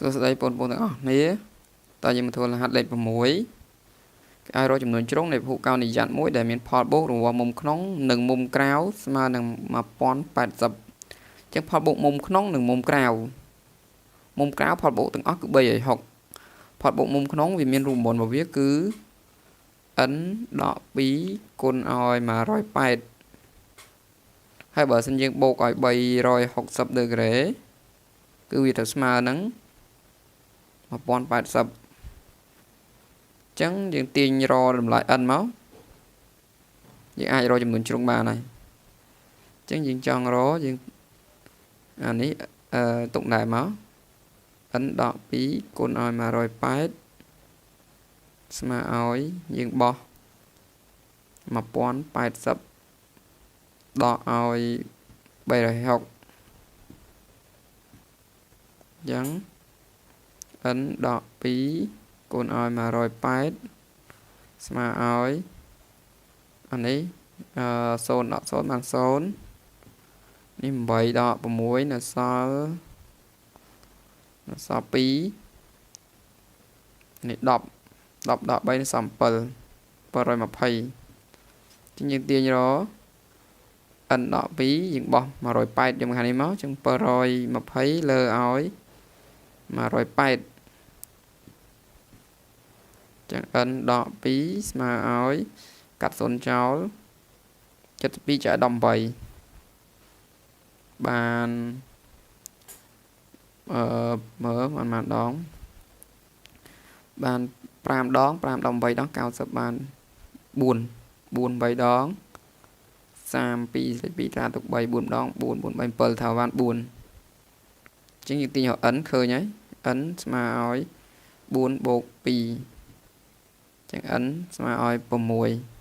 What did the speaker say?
số đây bốn bốnទាំងនេះតើយើងមកធ្វើរហ័សលេខ6ឲ្យរកចំនួនជ្រុងនៃពហុកោណីយ័តមួយដែលមានផលបូករង្វាស់មុំក្នុងនិងមុំក្រៅស្មើនឹង1080អញ្ចឹងផលបូកមុំក្នុងនិងមុំក្រៅផលបូកទាំងអស់គឺ360ផលបូកមុំក្នុងវាមានរូបមន្តរបស់វាគឺ n ដក2គុណឲ្យ180ហើយបើសិនយើងបូកឲ្យ360ដឺក្រេគឺវាទៅស្មើនឹង1080ចឹងយើងទាញរតម្លៃ n មកយើងអាចរកចំនួនជ្រុងបានហើយចឹងយើងចង់រកយើងអានេះទុកដែរមក n ដក2គុណឲ្យ180ស្មើឲ្យយើងបោះ1080ដកឲ្យ360ចឹង n ដក2គុណឲ្យ180ស្មើឲ្យអានេះ0ដក0បាន0នេះ8ដក6នៅសល់2នេះ10ដក3នៅសល់7 720ចឹងយើងទាញរក n ដក2យើងបោះ180យកខាងនេះមកចឹង720លើឲ្យ180ចឹង n ដក2ស្មើឲ្យកាត់0ចោល72ចែក18បានមើលបានដងបាន5ដង5ដល់8ដង90បាន4 3ដង32 2ត្រាទុក3 4ដង4 4 3 7ថាបាន4អញ្ចឹងយើងទាញរក n ឃើញហើយ n ស្មើឲ្យ4 បូក 2 ចឹង n ស្មើឲ្យ6